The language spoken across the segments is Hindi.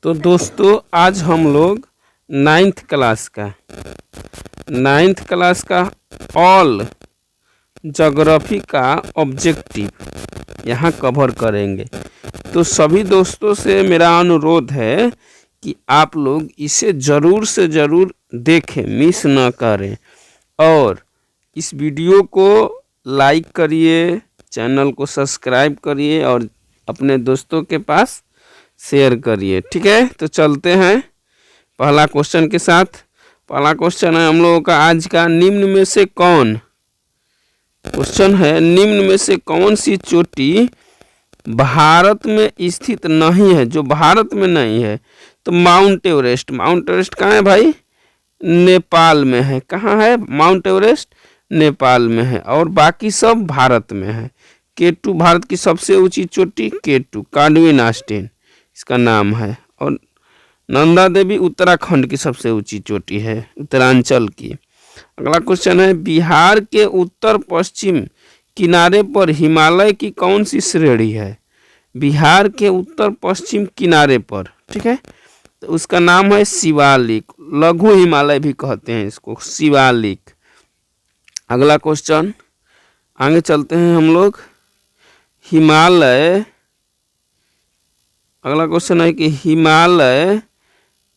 तो दोस्तों आज हम लोग नाइन्थ क्लास का ऑल ज्योग्राफी का ऑब्जेक्टिव यहाँ कवर करेंगे। तो सभी दोस्तों से मेरा अनुरोध है कि आप लोग इसे ज़रूर से ज़रूर देखें, मिस ना करें और इस वीडियो को लाइक करिए, चैनल को सब्सक्राइब करिए और अपने दोस्तों के पास शेयर करिए। ठीक है, तो चलते हैं पहला क्वेश्चन के साथ। पहला क्वेश्चन है हम लोगों का आज का, निम्न में से कौन, क्वेश्चन है निम्न में से कौन सी चोटी भारत में स्थित नहीं है, जो भारत में नहीं है। तो माउंट एवरेस्ट। माउंट एवरेस्ट कहाँ है भाई? नेपाल में है। कहाँ है माउंट एवरेस्ट? नेपाल में है और बाकी सब भारत में है। K2 भारत की सबसे ऊंची चोटी K2 काडविन ऑस्टिन इसका नाम है। और नंदा देवी उत्तराखंड की सबसे ऊंची चोटी है, उत्तरांचल की। अगला क्वेश्चन है, बिहार के उत्तर पश्चिम किनारे पर हिमालय की कौन सी श्रेणी है? बिहार के उत्तर पश्चिम किनारे पर, ठीक है, तो उसका नाम है शिवालिक। लघु हिमालय भी कहते हैं इसको, शिवालिक। अगला क्वेश्चन, आगे चलते हैं हम लोग। हिमालय, अगला क्वेश्चन है कि हिमालय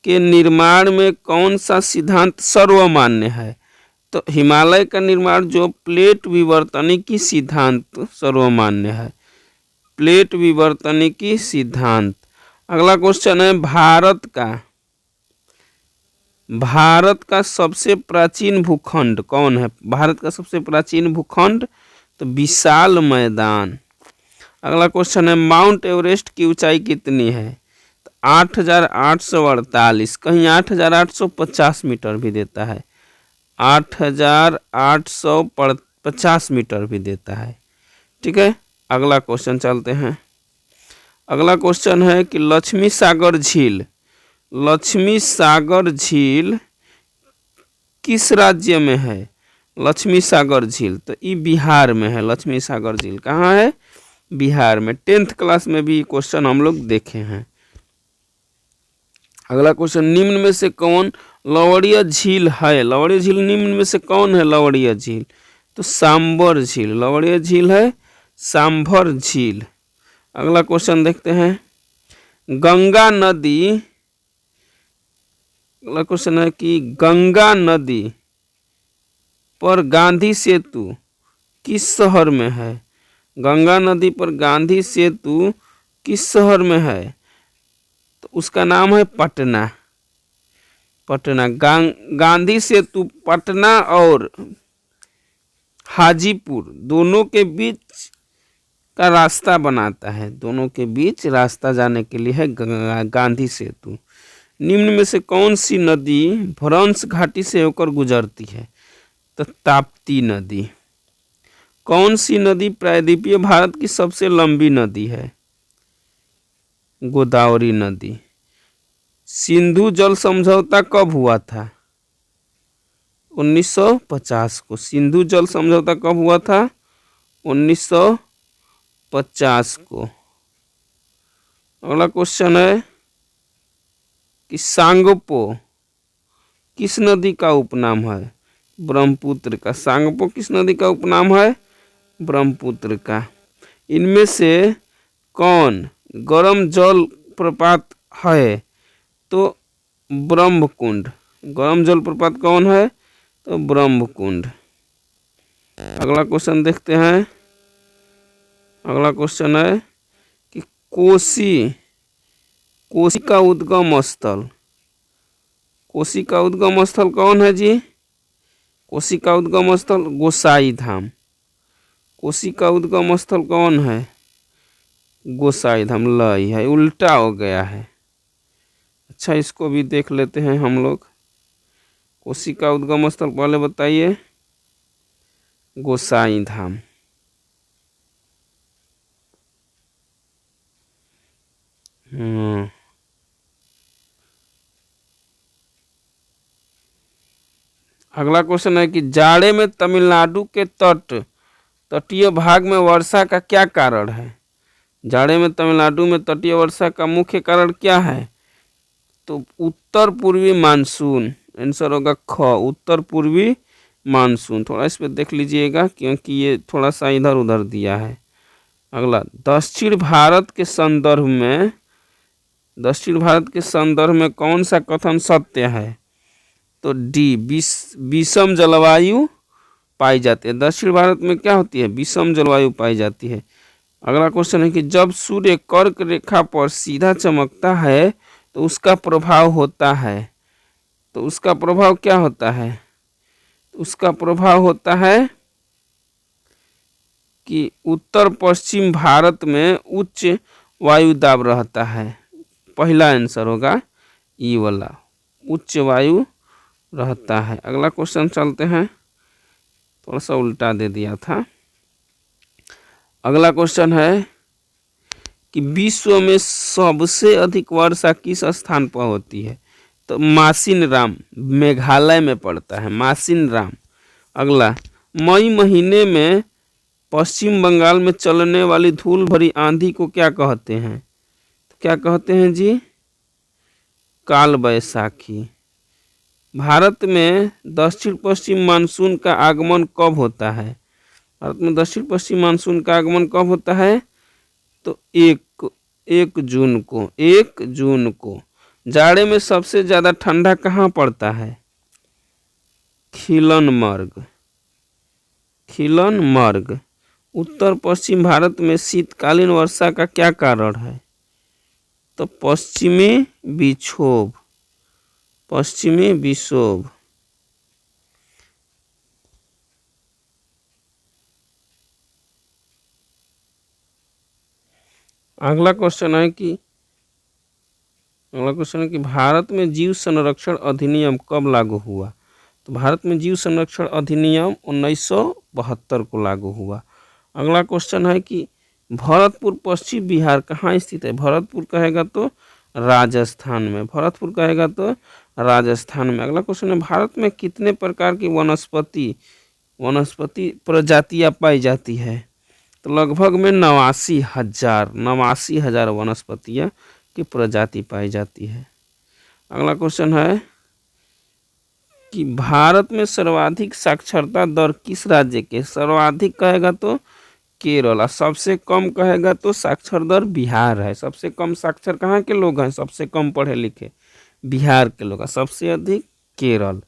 के निर्माण में कौन सा सिद्धांत सर्वमान्य है? तो हिमालय का निर्माण जो प्लेट विवर्तनिकी सिद्धांत सर्वमान्य है, प्लेट विवर्तनिकी सिद्धांत। अगला क्वेश्चन है, भारत का सबसे प्राचीन भूखंड कौन है? भारत का सबसे प्राचीन भूखंड तो विशाल मैदान। अगला क्वेश्चन है, माउंट एवरेस्ट की ऊंचाई कितनी है? तो 8,848, कहीं 8,850 मीटर भी देता है, 8,850 मीटर भी देता है। ठीक है, अगला क्वेश्चन चलते हैं। अगला क्वेश्चन है कि लक्ष्मी सागर झील किस राज्य में है? लक्ष्मी सागर झील तो ये बिहार में है। लक्ष्मी सागर झील कहाँ है? बिहार में। 10th क्लास में भी क्वेश्चन हम लोग देखे हैं। अगला क्वेश्चन, निम्न में से कौन लवणीय झील है? लवणीय झील निम्न में से कौन है लवणीय झील? तो सांभर झील। लवणीय झील है सांभर झील। अगला क्वेश्चन देखते हैं, गंगा नदी, अगला क्वेश्चन है कि गंगा नदी पर गांधी सेतु किस शहर में है? गंगा नदी पर गांधी सेतु किस शहर में है? तो उसका नाम है पटना। पटना। गांधी सेतु पटना और हाजीपुर दोनों के बीच का रास्ता बनाता है, दोनों के बीच रास्ता जाने के लिए है गांधी सेतु। निम्न में से कौन सी नदी भ्रंश घाटी से होकर गुजरती है? तो ताप्ती नदी। कौन सी नदी प्रायद्वीपीय भारत की सबसे लंबी नदी है? गोदावरी नदी। सिंधु जल समझौता कब हुआ था? 1950 को। सिंधु जल समझौता कब हुआ था? 1950 को। अगला क्वेश्चन है कि सांगपो किस नदी का उपनाम है? ब्रह्मपुत्र का। सांगपो किस नदी का उपनाम है? ब्रह्मपुत्र का। इनमें से कौन गर्म जल प्रपात है? तो ब्रह्मकुंड। गर्म जल प्रपात कौन है? तो ब्रह्मकुंड। अगला क्वेश्चन देखते हैं। अगला क्वेश्चन है कि कोसी का उद्गम स्थल, कोसी का उद्गम स्थल कौन है जी? कोसी का उद्गम स्थल गोसाई धाम। कोसी का उद्गम स्थल कौन है? गोसाई धाम। लई है, उल्टा हो गया है। अच्छा, इसको भी देख लेते हैं हम लोग। कोसी का उद्गम स्थल पहले बताइए। गोसाई धाम। अगला क्वेश्चन है कि जाड़े में तमिलनाडु के तटीय भाग में वर्षा का क्या कारण है? जाड़े में तमिलनाडु में तटीय वर्षा का मुख्य कारण क्या है? तो उत्तर पूर्वी मानसून आंसर होगा ख, उत्तर पूर्वी मानसून। थोड़ा इस पे देख लीजिएगा क्योंकि ये थोड़ा सा इधर उधर दिया है। अगला, दक्षिण भारत के संदर्भ में, दक्षिण भारत के संदर्भ में कौन सा कथन सत्य है? तो डी, विषम जलवायु पाई जाती है। दक्षिण भारत में क्या होती है? विषम जलवायु पाई जाती है। अगला क्वेश्चन है कि जब सूर्य कर्क रेखा पर सीधा चमकता है तो उसका प्रभाव होता है, तो उसका प्रभाव क्या होता है? उसका प्रभाव होता है कि उत्तर पश्चिम भारत में उच्च वायु दाब रहता है। पहला आंसर होगा ई वाला, उच्च वायु रहता है। अगला क्वेश्चन चलते हैं, थोड़ा सा उल्टा दे दिया था। अगला क्वेश्चन है कि विश्व में सबसे अधिक वर्षा किस स्थान पर होती है? तो मासिनराम, मेघालय में पड़ता है मासिनराम। अगला, मई महीने में पश्चिम बंगाल में चलने वाली धूल भरी आंधी को क्या कहते हैं? तो क्या कहते हैं जी? काल बैसाखी। भारत में दक्षिण पश्चिम मानसून का आगमन कब होता है? भारत में दक्षिण पश्चिम मानसून का आगमन कब होता है? तो एक जून को, 1 जून को। जाड़े में सबसे ज़्यादा ठंडा कहाँ पड़ता है? खिलनमर्ग, खिलनमर्ग। उत्तर पश्चिम भारत में शीतकालीन वर्षा का क्या कारण है? तो पश्चिमी विक्षोभ, पश्चिमी विक्षोभ। अगला क्वेश्चन है कि भारत में जीव संरक्षण अधिनियम कब लागू हुआ? तो भारत में जीव संरक्षण अधिनियम 1972 को लागू हुआ। अगला क्वेश्चन है कि भरतपुर पश्चिम बिहार कहाँ स्थित है? भरतपुर कहेगा तो राजस्थान में, भरतपुर कहेगा तो राजस्थान में। अगला क्वेश्चन है, भारत में कितने प्रकार की वनस्पति प्रजातियां पाई जाती है? तो लगभग में 89,000 वनस्पतियां की प्रजाति पाई जाती है। अगला क्वेश्चन है कि भारत में सर्वाधिक साक्षरता दर किस राज्य के? सर्वाधिक कहेगा तो केरल, सबसे कम कहेगा तो साक्षर दर बिहार है। सबसे कम साक्षर कहाँ के लोग हैं? सबसे कम पढ़े लिखे बिहार के लोग हैं। सबसे अधिक केरल,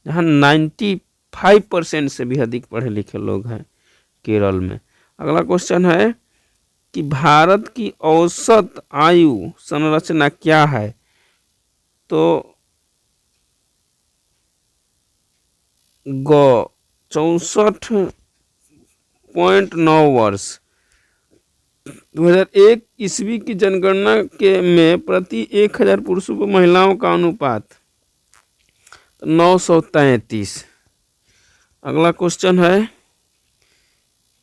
जहाँ 95% से भी अधिक पढ़े लिखे लोग हैं केरल में। अगला क्वेश्चन है कि भारत की औसत आयु संरचना क्या है? तो 64.9 वर्ष। 2001 ईस्वी की जनगणना के में प्रति 1000 पुरुषों पर महिलाओं का अनुपात 933। अगला क्वेश्चन है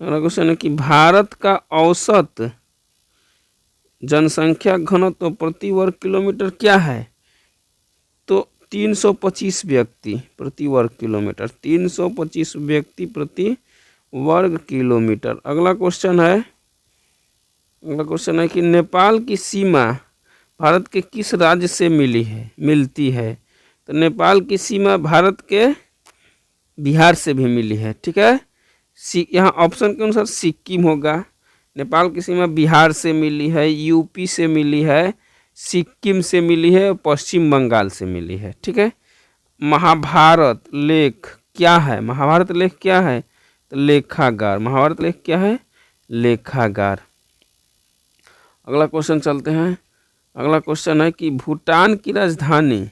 कि भारत का औसत जनसंख्या घनत्व प्रति वर्ग किलोमीटर क्या है? तो 325 व्यक्ति प्रति वर्ग किलोमीटर, 325 व्यक्ति प्रति वर्ग किलोमीटर। अगला क्वेश्चन है कि नेपाल की सीमा भारत के किस राज्य से मिलती है? तो नेपाल की सीमा भारत के बिहार से भी मिली है। ठीक है, यहाँ ऑप्शन के अनुसार सिक्किम होगा। नेपाल की सीमा बिहार से मिली है, यूपी से मिली है, सिक्किम से मिली है, पश्चिम बंगाल से मिली है। ठीक है, महाभारत लेख क्या है? महाभारत लेख क्या है? तो लेखागार। महाभारत लेख क्या है? लेखागार। अगला क्वेश्चन चलते हैं। अगला क्वेश्चन है कि भूटान की राजधानी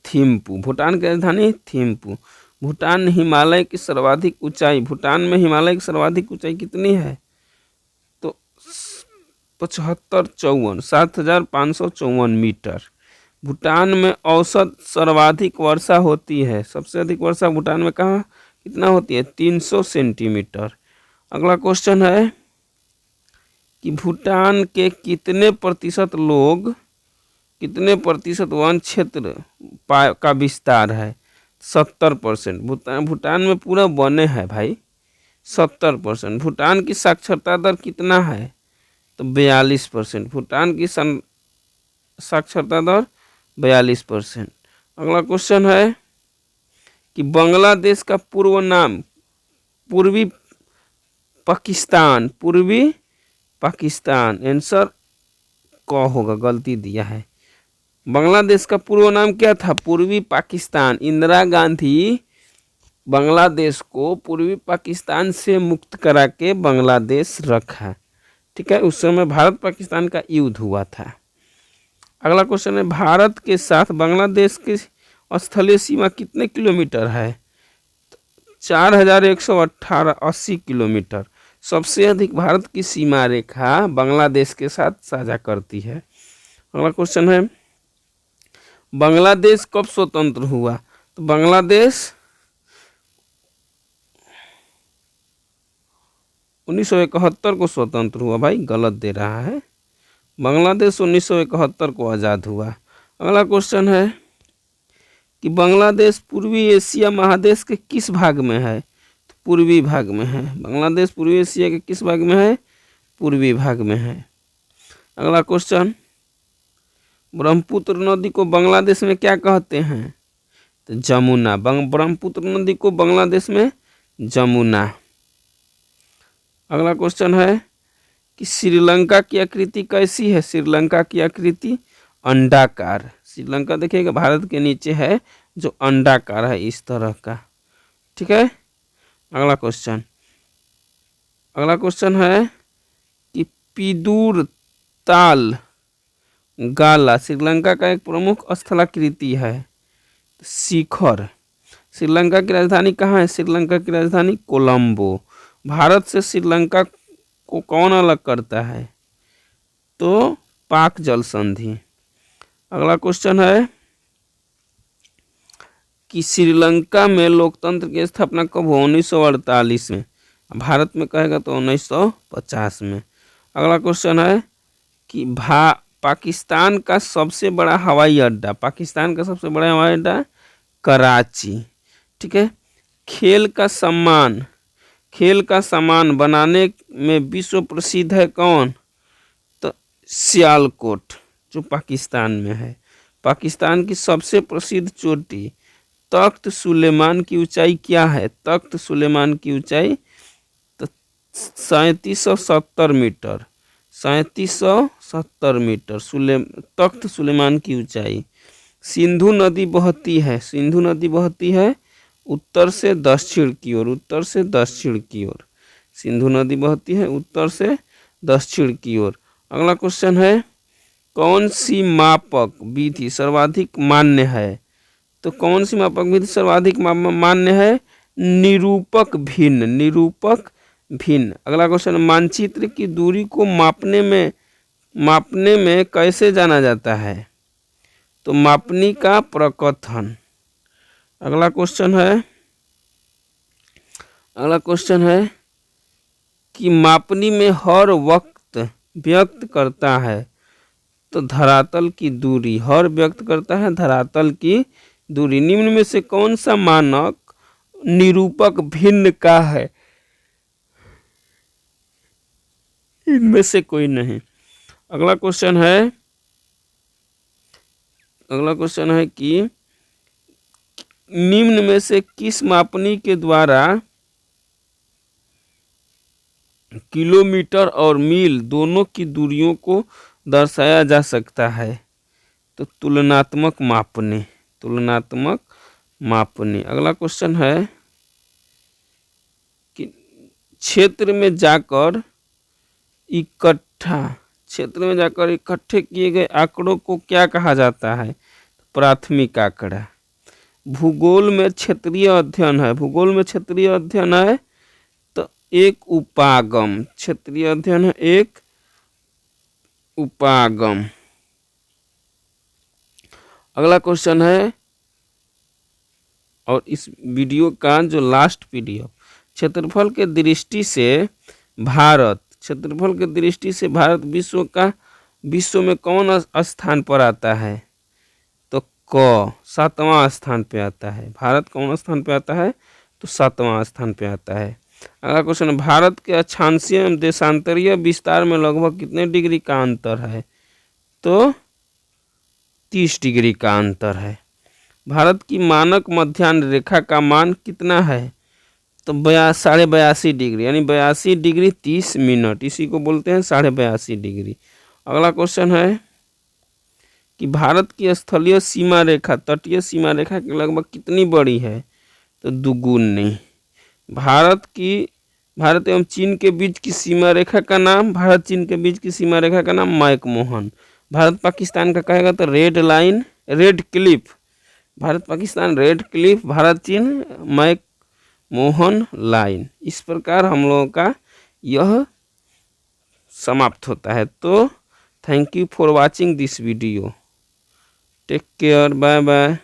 थिम्पू। भूटान की राजधानी थिम्पू। भूटान में हिमालय की सर्वाधिक ऊंचाई कितनी है? तो 7,554 मीटर। भूटान में औसत सर्वाधिक वर्षा होती है, सबसे अधिक वर्षा भूटान में कहाँ कितना होती है? 300 सेंटीमीटर। अगला क्वेश्चन है कि भूटान के कितने प्रतिशत वन क्षेत्र का विस्तार है? 70%। भूटान में पूरा वने है भाई, 70%। भूटान की साक्षरता दर कितना है? तो 42%। भूटान की साक्षरता दर 42%। अगला क्वेश्चन है कि बांग्लादेश का पूर्व नाम पूर्वी पाकिस्तान, पूर्वी पाकिस्तान, आंसर क होगा, गलती दिया है। बांग्लादेश का पूर्व नाम क्या था? पूर्वी पाकिस्तान। इंदिरा गांधी बांग्लादेश को पूर्वी पाकिस्तान से मुक्त करा के बांग्लादेश रखा। ठीक है, उस समय भारत पाकिस्तान का युद्ध हुआ था। अगला क्वेश्चन है, भारत के साथ बांग्लादेश की स्थलीय सीमा कितने किलोमीटर है? 4180 किलोमीटर। सबसे अधिक भारत की सीमा रेखा बांग्लादेश के साथ साझा करती है। अगला क्वेश्चन है, बांग्लादेश कब स्वतंत्र हुआ? तो बांग्लादेश 1971 को स्वतंत्र हुआ। भाई गलत दे रहा है, बांग्लादेश 1971 को आज़ाद हुआ। अगला क्वेश्चन है कि बांग्लादेश पूर्वी एशिया महादेश के किस भाग में है? तो पूर्वी भाग में है। बांग्लादेश पूर्वी एशिया के किस भाग में है? पूर्वी भाग में है। अगला क्वेश्चन, ब्रह्मपुत्र नदी को बांग्लादेश में क्या कहते हैं? तो जमुना। ब्रह्मपुत्र नदी को बांग्लादेश में जमुना। अगला क्वेश्चन है कि श्रीलंका की आकृति कैसी है? श्रीलंका की आकृति अंडाकार। श्रीलंका देखिएगा भारत के नीचे है, जो अंडाकार है इस तरह का। ठीक है। अगला क्वेश्चन है कि पीदूर ताल गाला श्रीलंका का एक प्रमुख स्थलाकृति है। शिखर। श्रीलंका की राजधानी कहाँ है? श्रीलंका की राजधानी कोलंबो। भारत से श्रीलंका को कौन अलग करता है? तो पाक जल संधि। अगला क्वेश्चन है कि श्रीलंका में लोकतंत्र की स्थापना कब हुआ? 1948 में। भारत में कहेगा तो 1950 में। अगला क्वेश्चन है कि पाकिस्तान का सबसे बड़ा हवाई अड्डा, पाकिस्तान का सबसे बड़ा हवाई अड्डा कराची। ठीक है। खेल का सामान बनाने में विश्व प्रसिद्ध है कौन? तो सियालकोट, जो पाकिस्तान में है। पाकिस्तान की सबसे प्रसिद्ध चोटी तख्त सुलेमान की ऊंचाई क्या है? तख्त सुलेमान की ऊंचाई तो 3770 मीटर। 3770 मीटर तख्त सुलेमान की ऊंचाई। सिंधु नदी बहती है उत्तर से दक्षिण की ओर, उत्तर से दक्षिण की ओर। सिंधु नदी बहती है उत्तर से दक्षिण की ओर। अगला क्वेश्चन है, कौन सी मापक विधि सर्वाधिक मान्य है? तो कौन सी मापक विधि सर्वाधिक मान्य है? निरूपक भिन्न। अगला क्वेश्चन, मानचित्र की दूरी को मापने में कैसे जाना जाता है? तो मापनी का प्रकथन। अगला क्वेश्चन है कि मापनी में हर वक्त व्यक्त करता है तो धरातल की दूरी, हर व्यक्त करता है धरातल की दूरी। निम्न में से कौन सा मानक निरूपक भिन्न का है? इनमें से कोई नहीं। अगला क्वेश्चन है कि निम्न में से किस मापनी के द्वारा किलोमीटर और मील दोनों की दूरियों को दर्शाया जा सकता है? तो तुलनात्मक मापनी। अगला क्वेश्चन है कि क्षेत्र में जाकर इकट्ठे किए गए आंकड़ों को क्या कहा जाता है? प्राथमिक आंकड़ा। भूगोल में क्षेत्रीय अध्ययन है तो एक उपागम। क्षेत्रीय अध्ययन है एक उपागम। अगला क्वेश्चन है, और इस वीडियो का जो लास्ट पीडीएफ, क्षेत्रफल के दृष्टि से भारत विश्व में कौन स्थान पर आता है? तो 7वां स्थान पे आता है। भारत कौन स्थान पे आता है? तो 7वां स्थान पे आता है। अगला क्वेश्चन, भारत के अक्षांशीय एवं देशांतरीय विस्तार में लगभग कितने डिग्री का अंतर है? तो 30 डिग्री का अंतर है। भारत की मानक मध्याह्न रेखा का मान कितना है? तो 82.5 डिग्री, यानी 82 डिग्री 30 मिनट, इसी को बोलते हैं 82.5 डिग्री। अगला क्वेश्चन है कि भारत की स्थलीय सीमा रेखा तटीय सीमा रेखा के लगभग कितनी बड़ी है? तो दुगुनी। भारत एवं चीन के बीच की सीमा रेखा का नाम, भारत चीन के बीच की सीमा रेखा का नाम मैकमोहन। भारत पाकिस्तान का कहेगा तो red line, red Cliff. Bharat Pakistan red Cliff, Bharat चीन मैकमोहन लाइन। इस प्रकार हम लोगों का यह समाप्त होता है। तो thank you for watching this video. Take care, bye bye.